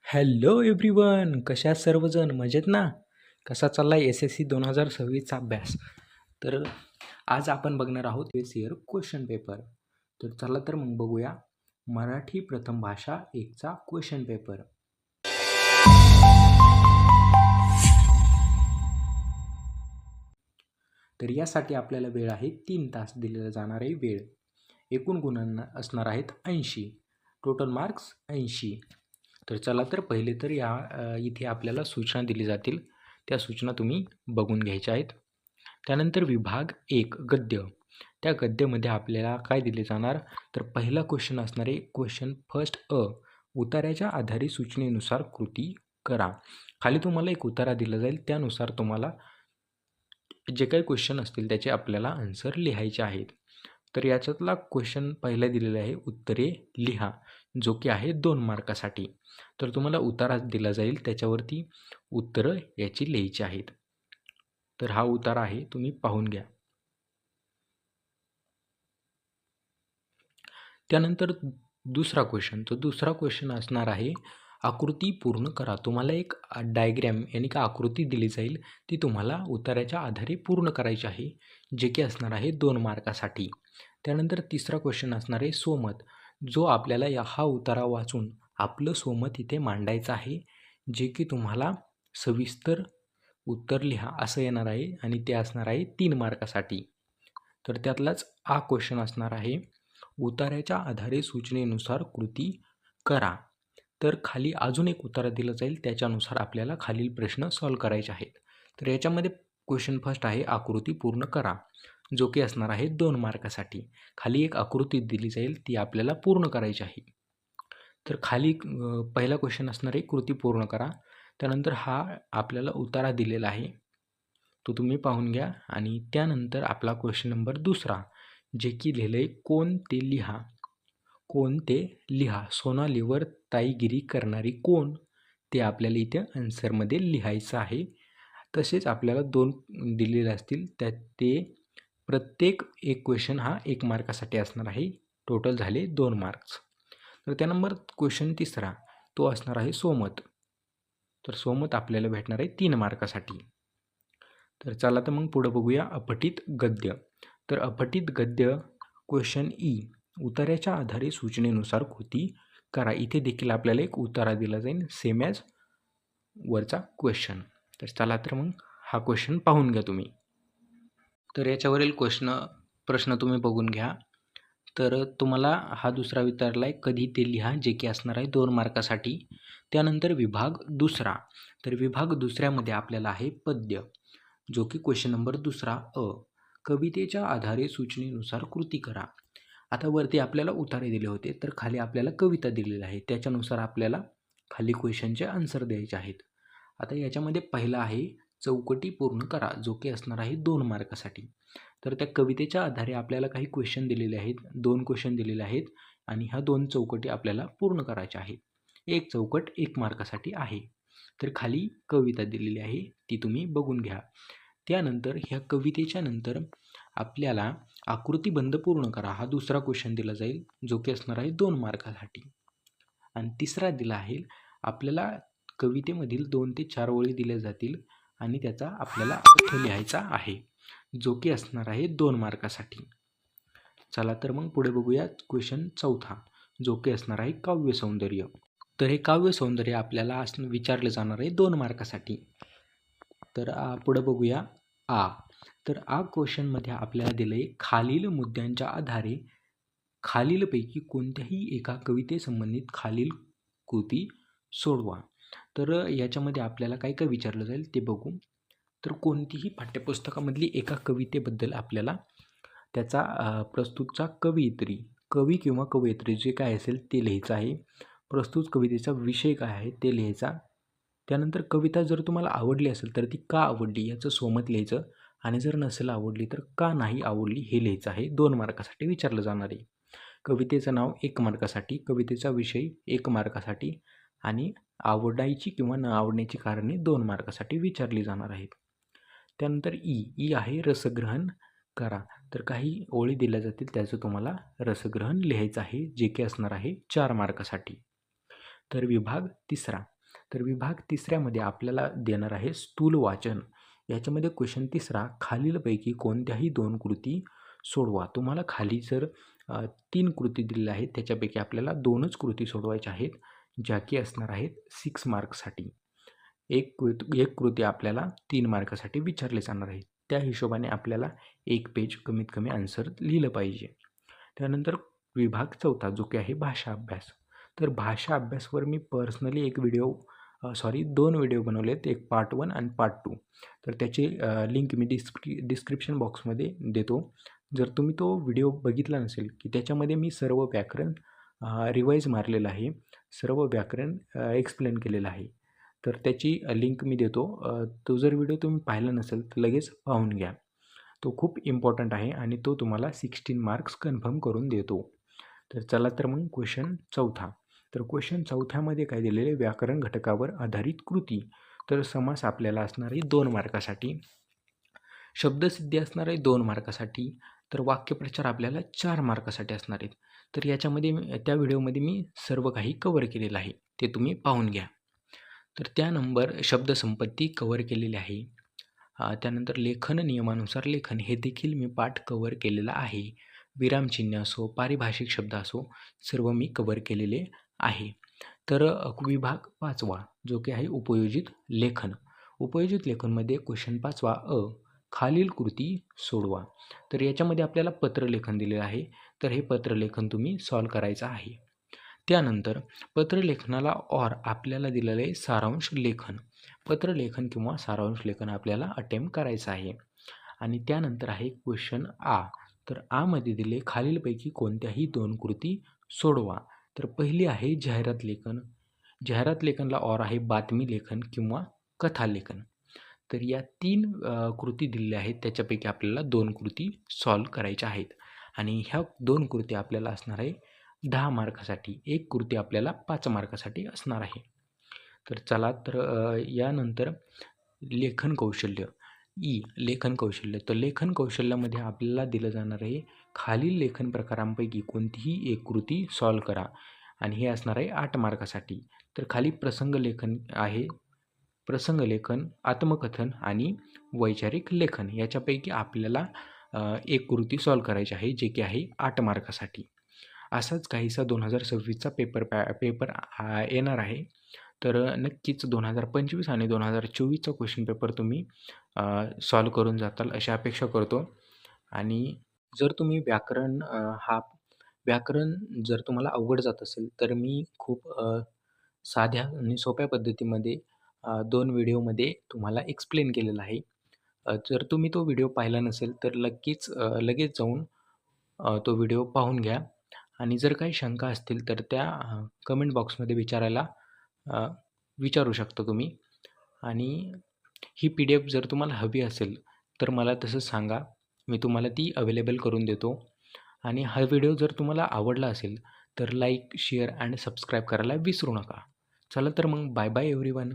Hello everyone, कशा आहात सर्वजण? मजेत ना? कसा चालला आहे SSC 2026चा अभ्यास? तर आज आपण बघणार आहोत प्रिव्हियस इयर क्वेश्चन पेपर. तर चला तर मग बघूया मराठी प्रथम भाषा 1चा क्वेश्चन पेपर. तर यासाठी आपल्याला वेळ आहे 3 तास दिलेला जाणार आहे वेळ. एकूण गुणांना असणार आहेत 80. Total marks 80. तर चला तर पहिले तर इथे आपल्याला सूचना दिली जातील. त्या सूचना तुम्ही बघून घ्यायच्या आहेत. त्यानंतर विभाग 1 गद्य. त्या गद्यामध्ये आपल्याला काय दिले जाणार, तर पहिला क्वेश्चन असणार आहे क्वेश्चन फर्स्ट अ. उताऱ्याच्या आधारे सूचनेनुसार कृती करा. खाली तुम्हाला एक उतारा दिला जाईल, त्यानुसार तुम्हाला जे काही क्वेश्चन असतील त्याचे आपल्याला आन्सर लिहायचे आहेत. तर याच्यातला क्वेश्चन पहिला दिलेला आहे उत्तरे लिहा, जो की आहे 2 मार्कासाठी. तर तुम्हाला उतारा दिला जाईल, त्याच्यावरती उत्तरं याची लिहायची आहेत. तर हा उतारा आहे, तुम्ही पाहून घ्या. त्यानंतर दुसरा क्वेश्चन, तो दुसरा क्वेश्चन असणार आहे आकृती पूर्ण करा. तुम्हाला एक डायग्रॅम यानी का आकृती दिली जाईल, ती तुम्हाला उताऱ्याच्या आधारे पूर्ण करायची आहे, जे की असणार आहे 2 मार्कासाठी. त्यानंतर तिसरा क्वेश्चन असणार आहे स्वमत, जो आपल्याला हा उतारा वाचून आपलं स्वमत इथे मांडायचं आहे, जे की तुम्हाला सविस्तर उत्तर लिहा असं येणार आहे आणि ते असणार आहे 3 मार्कासाठी. तर त्यातलाच हा क्वेश्चन असणार आहे उताऱ्याच्या आधारे सूचनेनुसार कृती करा. तर खाली अजून एक उत्तर दिलं जाईल, त्याच्यानुसार आपल्याला खालील प्रश्न सॉल्व्ह करायचे आहेत. तर याच्यामध्ये क्वेश्चन फर्स्ट आहे आकृती पूर्ण करा, जो की असणार आहे 2 मार्कासाठी. खाली एक आकृती दिली जाईल, ती आपल्याला पूर्ण करायची आहे. तर खाली पहिला क्वेश्चन असणार आहे कृती पूर्ण करा. त्यानंतर हा आपल्याला उतारा दिलेला आहे, तो तुम्ही पाहून घ्या. आणि त्यानंतर आपला क्वेश्चन नंबर दुसरा, जे की लिहिलं आहे कोण ते लिहा. कोण ते लिहा. सोनालीवर ताईगिरी करणारी कोण, ते आपल्याला इथे आन्सरमध्ये लिहायचं आहे. तसेच आपल्याला 2 दिलेले असतील, त्यात ते प्रत्येक एक क्वेश्चन हा 1 मार्कासाठी असणार आहे. टोटल झाले 2 मार्क्स. तर त्यानंतर क्वेश्चन तिसरा, तो असणार आहे स्वमत. तर स्वमत आपल्याला भेटणार आहे 3 मार्कासाठी. तर चला तर मग पुढं बघूया अपठित गद्य. तर अपठित गद्य क्वेश्चन ई, उताऱ्याच्या आधारे सूचनेनुसार कृती करा. इथे देखील आपल्याला एक उतारा दिला जाईल, सेम ॲज वरचा क्वेश्चन. तर चला तर मग हा क्वेश्चन पाहून घ्या तुम्ही. तर याच्यावरील प्रश्न तुम्ही बघून घ्या. तर तुम्हाला हा दुसरा विचारला आहे कधी ते लिहा, जे की असणार आहे 2 मार्कासाठी. त्यानंतर विभाग दुसरा. तर विभाग दुसऱ्यामध्ये आपल्याला आहे पद्य, जो की क्वेश्चन नंबर दुसरा अ. कवितेच्या आधारे सूचनेनुसार कृती करा. आता वरती आपल्याला उतारे दिले होते, तर खाली आपल्याला कविता दिलेली आहे, त्याच्यानुसार आपल्याला खाली क्वेश्चनचे आन्सर द्यायचे आहेत. आता याच्यामध्ये पहिला आहे चौकटी पूर्ण करा, जो की असणार आहे 2 मार्कासाठी. तर त्या कवितेच्या आधारे आपल्याला काही क्वेश्चन दिलेले आहेत, 2 क्वेश्चन दिलेले आहेत आणि ह्या 2 चौकटी आपल्याला पूर्ण करायच्या आहेत. एक चौकट 1 मार्कासाठी आहे. तर खाली कविता दिलेली आहे, ती तुम्ही बघून घ्या. त्यानंतर ह्या कवितेच्या नंतर आपल्याला आकृतीबंध पूर्ण करा, हा दुसरा क्वेश्चन दिला जाईल, जो की असणार आहे 2 मार्कासाठी. आणि तिसरा दिला आहे आपल्याला कवितेमधील 2 ते 4 ओळी दिल्या जातील आणि त्याचा आपल्याला अर्थ लिहायचा आहे, जो की असणार आहे 2 मार्कासाठी. चला तर मग पुढे बघूया क्वेश्चन चौथा, जो की असणार आहे काव्य सौंदर्य. तर हे काव्य सौंदर्य आपल्याला विचारलं जाणार आहे 2 मार्कासाठी. तर पुढे बघूया आ. तर आ क्वेश्चनमध्ये आपल्याला दिलं आहे खालील मुद्द्यांच्या आधारे खालीलपैकी कोणत्याही एका कवितेसंबंधित खालील कृती सोडवा. तर याच्यामध्ये आपल्याला काय काय विचारलं जाईल ते बघू. तर कोणतीही पाठ्यपुस्तकामधली एका कवितेबद्दल आपल्याला त्याचा प्रस्तुतचा कवी किंवा कवयित्री जे काय असेल ते लिहायचं आहे. प्रस्तुत कवितेचा विषय काय आहे ते लिहायचा. त्यानंतर कविता जर तुम्हाला आवडली असेल तर ती का आवडली याचं स्वमत लिहायचं आणि जर नसेल आवडली तर का नाही आवडली हे लिहायचं आहे. 2 मार्कासाठी विचारलं जाणार आहे. कवितेचं नाव 1 मार्कासाठी, कवितेचा विषय 1 मार्कासाठी आणि आवडायची किंवा न आवडण्याची कारणे 2 मार्कासाठी विचारली जाणार आहेत. त्यानंतर ई आहे रसग्रहण करा. तर काही ओळी दिल्या जातील, त्याचं तुम्हाला रसग्रहण लिहायचं आहे, जे की असणार आहे 4 मार्कासाठी. तर विभाग तिसरा, तर विभाग तिसऱ्यामध्ये आपल्याला देणार आहे स्थूल वाचन. याच्यामध्ये क्वेश्चन तिसरा, खालीलपैकी कोणत्याही 2 कृती सोडवा. तुम्हाला खाली जर 3 कृती दिलेल्या आहेत, त्याच्यापैकी आपल्याला 2च कृती सोडवायच्या आहेत, ज्या की असणार आहेत 6 मार्क्ससाठी. एक कृती आपल्याला 3 मार्कासाठी विचारले जाणार आहे. त्या हिशोबाने आपल्याला 1 पेज कमीत कमी आन्सर लिहिलं पाहिजे. त्यानंतर विभाग चौथा जो की आहे भाषा अभ्यास. तर भाषा अभ्यासवर मी पर्सनली एक व्हिडिओ 2 व्हिडिओ बनवले आहेत. एक पार्ट 1 आणि पार्ट 2. तर त्याची लिंक मी डिस्क्रिप्शन बॉक्समध्ये देतो. जर तुम्ही तो व्हिडिओ बघितला नसेल, की त्याच्यामध्ये मी सर्व व्याकरण रिवाईज मारलेलं आहे. सर्व व्याकरण एक्सप्लेन केलेलं आहे. तर त्याची लिंक मी देतो. तो जर व्हिडिओ तुम्ही पाहिला नसेल तर लगेच पाहून घ्या. तो खूप इम्पॉर्टंट आहे आणि तो तुम्हाला 16 मार्क्स कन्फर्म करून देतो. तर चला तर मग क्वेश्चन चौथा. तर क्वेश्चन चौथ्यामध्ये काय दिलेले, व्याकरण घटकावर आधारित कृती. तर समास आपल्याला असणार आहे 2 मार्कासाठी, शब्दसिद्धी असणार आहे 2 मार्कासाठी, तर वाक्यप्रचार आपल्याला 4 मार्कासाठी असणार आहेत. तर याच्यामध्ये त्या व्हिडिओमध्ये मी सर्व काही कव्हर केलेलं आहे, ते तुम्ही पाहून घ्या. तर त्यानंतर शब्दसंपत्ती कव्हर केलेली आहे. त्यानंतर लेखन नियमानुसार लेखन हे देखील मी पाठ कव्हर केलेला आहे. विरामचिन्ह असो, पारिभाषिक शब्द असो, सर्व मी कव्हर केलेले आहे. तर विभाग 5वा जो की आहे उपयोजित लेखन. उपयोजित लेखनमध्ये क्वेश्चन 5वा खालील कृती सोडवा. तर याच्यामध्ये आपल्याला पत्रलेखन दिलेलं आहे. तर हे पत्रलेखन तुम्ही सॉल्व करायचं आहे. त्यानंतर पत्रलेखनाला आपल्याला दिलेलं आहे सारांश लेखन. पत्रलेखन किंवा सारांश लेखन आपल्याला अटेम्प्ट करायचं आहे. आणि त्यानंतर आहे क्वेश्चन तर मध्ये दिले खालीलपैकी कोणत्याही 2 कृती सोडवा. तर पहिली आहे जाहिरात लेखन. जाहिरात लेखनला आहे बातमी लेखन किंवा कथा लेखन. तर या 3 कृती दिलेल्या आहेत, त्याच्यापैकी आपल्याला 2 कृती सॉल्व करायच्या आहेत. आणि ह्या 2 कृती आपल्याला असणार आहे 10 मार्कासाठी. 1 कृती आपल्याला 5 मार्कासाठी असणार आहे. तर चला तर यानंतर लेखन कौशल्य. लेखन कौशल्य. तर लेखन कौशल्यामध्ये आपल्याला दिलं जाणार आहे खालील लेखन प्रकारांपैकी कोणतीही एक कृती सॉल्व करा. आणि हे असणार आहे 8 मार्कासाठी. तर खाली प्रसंग लेखन आहे. प्रसंग लेखन, आत्मकथन आणि वैचारिक लेखन याच्यापैकी आपल्याला एक कृती सॉल्व करायची आहे, जे की आहे 8 मार्कासाठी. असाच काहीसा 2026चा पेपर येणार आहे. तर नक्कीच 2025 आणि 2024चा क्वेश्चन पेपर तुम्ही सॉल्व करून जाताल अशी अपेक्षा करतो. आणि जर तुम्ही व्याकरण जर तुम्हाला अवघड जात असेल, तर मी खूप साध्या आणि सोप्या पद्धतीमध्ये 2 व्हिडिओमध्ये तुम्हाला एक्सप्लेन केलेलं आहे. जर तुम्ही तो व्हिडिओ पाहिला नसेल, तर लगेच जाऊन तो व्हिडिओ पाहून घ्या. आणि जर काही शंका असतील तर त्या कमेंट बॉक्समध्ये विचारू शकता तुम्ही. आणि ही PDF जर तुम्हाला हवी असेल तर मला तसं सांगा, मी तुम्हाला ती अवेलेबल करून देतो. आणि हा व्हिडिओ जर तुम्हाला आवडला असेल तर लाईक, शेअर आणि सबस्क्राईब करायला विसरू नका. चला तर मग बाय बाय एव्हरीवन.